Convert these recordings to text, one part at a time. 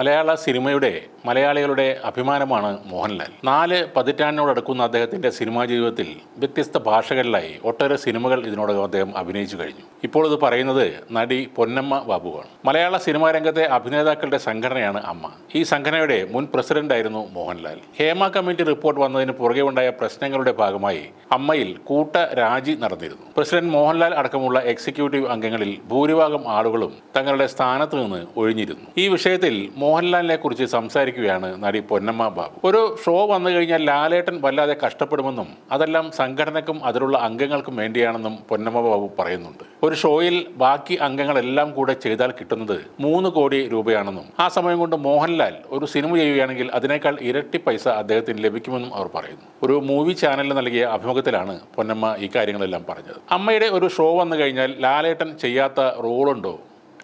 മലയാള സിനിമയുടെ മലയാളികളുടെ അഭിമാനമാണ് മോഹൻലാൽ. 4 പതിറ്റാണ്ടിനോടടുക്കുന്ന അദ്ദേഹത്തിൻ്റെ സിനിമാ ജീവിതത്തിൽ വ്യത്യസ്ത ഭാഷകളിലായി ഒട്ടേറെ സിനിമകൾ ഇതിനോടകം അദ്ദേഹം അഭിനയിച്ചു കഴിഞ്ഞു. ഇപ്പോൾ ഇത് പറയുന്നത് നടി പൊന്നമ്മ ബാബുവാണ്. മലയാള സിനിമാ രംഗത്തെ അഭിനേതാക്കളുടെ സംഘടനയാണ് അമ്മ. ഈ സംഘടനയുടെ മുൻ പ്രസിഡന്റായിരുന്നു മോഹൻലാൽ. ഹേമ കമ്മിറ്റി റിപ്പോർട്ട് വന്നതിന് പുറകെ ഉണ്ടായ പ്രശ്നങ്ങളുടെ ഭാഗമായി അമ്മയിൽ കൂട്ട രാജി നടന്നിരുന്നു. പ്രസിഡന്റ് മോഹൻലാൽ അടക്കമുള്ള എക്സിക്യൂട്ടീവ് അംഗങ്ങളിൽ ഭൂരിഭാഗം ആളുകളും തങ്ങളുടെ സ്ഥാനത്ത് നിന്ന് ഒഴിഞ്ഞിരുന്നു. ഈ വിഷയത്തിൽ മോഹൻലാലിനെ കുറിച്ച് സംസാരിക്കുകയാണ് നടി പൊന്നമ്മ ബാബു. ഒരു ഷോ വന്നു കഴിഞ്ഞാൽ ലാലേട്ടൻ വല്ലാതെ കഷ്ടപ്പെടുമെന്നും അതെല്ലാം സംഘടനയ്ക്കും അതിലുള്ള അംഗങ്ങൾക്കും വേണ്ടിയാണെന്നും പൊന്നമ്മ ബാബു പറയുന്നുണ്ട്. ഒരു ഷോയിൽ ബാക്കി അംഗങ്ങളെല്ലാം കൂടെ ചെയ്താൽ കിട്ടുന്നത് 3 കോടി രൂപയാണെന്നും ആ സമയം കൊണ്ട് മോഹൻലാൽ ഒരു സിനിമ ചെയ്യുകയാണെങ്കിൽ അതിനേക്കാൾ ഇരട്ടി പൈസ അദ്ദേഹത്തിന് ലഭിക്കുമെന്നും അവർ പറയുന്നു. ഒരു മൂവി ചാനലിന് നൽകിയ അഭിമുഖത്തിലാണ് പൊന്നമ്മ ഈ കാര്യങ്ങളെല്ലാം പറഞ്ഞത്. അമ്മയുടെ ഒരു ഷോ വന്നു കഴിഞ്ഞാൽ ലാലേട്ടൻ ചെയ്യാത്ത റോളുണ്ടോ?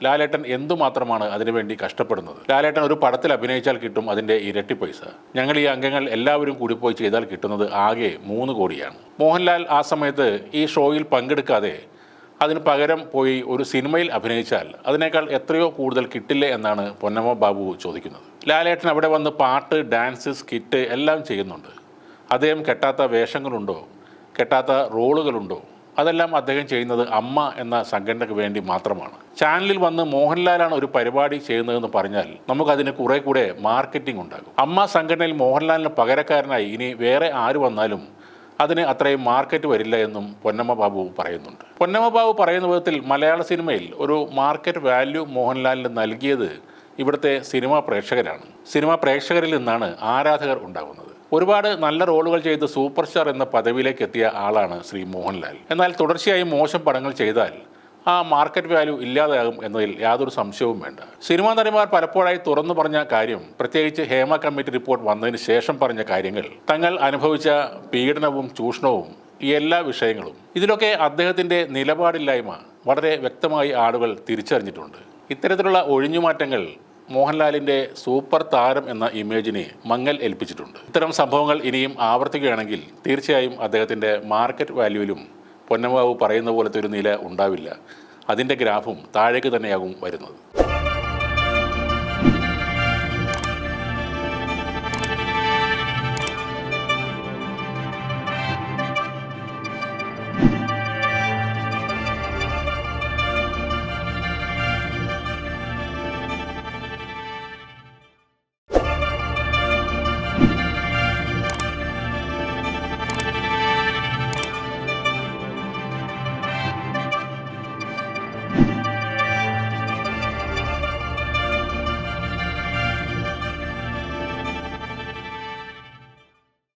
ലാലേട്ടൻ എന്തുമാത്രമാണ് അതിനുവേണ്ടി കഷ്ടപ്പെടുന്നത്? ലാലേട്ടൻ ഒരു പടത്തിൽ അഭിനയിച്ചാൽ കിട്ടും അതിൻ്റെ ഇരട്ടി പൈസ. ഞങ്ങൾ ഈ അംഗങ്ങൾ എല്ലാവരും കൂടി പോയി ചെയ്താൽ കിട്ടുന്നത് ആകെ 3 കോടിയാണ്. മോഹൻലാൽ ആ സമയത്ത് ഈ ഷോയിൽ പങ്കെടുക്കാതെ അതിന് പകരം പോയി ഒരു സിനിമയിൽ അഭിനയിച്ചാൽ അതിനേക്കാൾ എത്രയോ കൂടുതൽ കിട്ടില്ലേ എന്നാണ് പൊന്നമ്മ ബാബു ചോദിക്കുന്നത്. ലാലേട്ടൻ അവിടെ വന്ന് പാട്ട്, ഡാൻസ്, സ്കിറ്റ് എല്ലാം ചെയ്യുന്നുണ്ട്. അദ്ദേഹം കെട്ടാത്ത വേഷങ്ങളുണ്ടോ? കെട്ടാത്ത റോളുകളുണ്ടോ? അതെല്ലാം അദ്ദേഹം ചെയ്യുന്നത് അമ്മ എന്ന സംഘടനയ്ക്ക് വേണ്ടി മാത്രമാണ്. ചാനലിൽ വന്ന് മോഹൻലാലാണ് ഒരു പരിപാടി ചെയ്യുന്നതെന്ന് പറഞ്ഞാൽ നമുക്കതിന് കുറെ കൂടെ മാർക്കറ്റിംഗ് ഉണ്ടാകും. അമ്മ സംഘടനയിൽ മോഹൻലാലിന് പകരക്കാരനായി ഇനി വേറെ ആര് വന്നാലും അതിന് അത്രയും മാർക്കറ്റ് വരില്ല എന്നും പൊന്നമ്മ ബാബു പറയുന്നുണ്ട്. പൊന്നമ്മ ബാബു പറയുന്ന വിധത്തിൽ മലയാള സിനിമയിൽ ഒരു മാർക്കറ്റ് വാല്യൂ മോഹൻലാലിന് നൽകിയത് ഇവിടുത്തെ സിനിമാ പ്രേക്ഷകരാണ്. സിനിമാ പ്രേക്ഷകരിൽ നിന്നാണ് ആരാധകർ ഉണ്ടാകുന്നത്. ഒരുപാട് നല്ല റോളുകൾ ചെയ്ത് സൂപ്പർ സ്റ്റാർ എന്ന പദവിയിലേക്ക് എത്തിയ ആളാണ് ശ്രീ മോഹൻലാൽ. എന്നാൽ തുടർച്ചയായി മോശം പടങ്ങൾ ചെയ്താൽ ആ മാർക്കറ്റ് വാല്യൂ ഇല്ലാതാകും എന്നതിൽ യാതൊരു സംശയവും വേണ്ട. സിനിമാ നടിമാർ പലപ്പോഴായി തുറന്നു പറഞ്ഞ കാര്യം, പ്രത്യേകിച്ച് ഹേമ കമ്മിറ്റി റിപ്പോർട്ട് വന്നതിന് ശേഷം പറഞ്ഞ കാര്യങ്ങൾ, തങ്ങൾ അനുഭവിച്ച പീഡനവും ചൂഷണവും ഈ എല്ലാ വിഷയങ്ങളും, ഇതിലൊക്കെ അദ്ദേഹത്തിൻ്റെ നിലപാടില്ലായ്മ വളരെ വ്യക്തമായി ആളുകൾ തിരിച്ചറിഞ്ഞിട്ടുണ്ട്. ഇത്തരത്തിലുള്ള ഒഴിഞ്ഞുമാറ്റങ്ങൾ മോഹൻലാലിൻ്റെ സൂപ്പർ താരം എന്ന ഇമേജിനെ മങ്ങൽ ഏൽപ്പിച്ചിട്ടുണ്ട്. ഇത്തരം സംഭവങ്ങൾ ഇനിയും ആവർത്തിക്കുകയാണെങ്കിൽ തീർച്ചയായും അദ്ദേഹത്തിൻ്റെ മാർക്കറ്റ് വാല്യൂവിലും പൊന്നമ്മ ബാബു പറയുന്ന പോലത്തെ ഒരു നില ഉണ്ടാവില്ല. അതിൻ്റെ ഗ്രാഫും താഴേക്ക് തന്നെയാകും വരുന്നത്.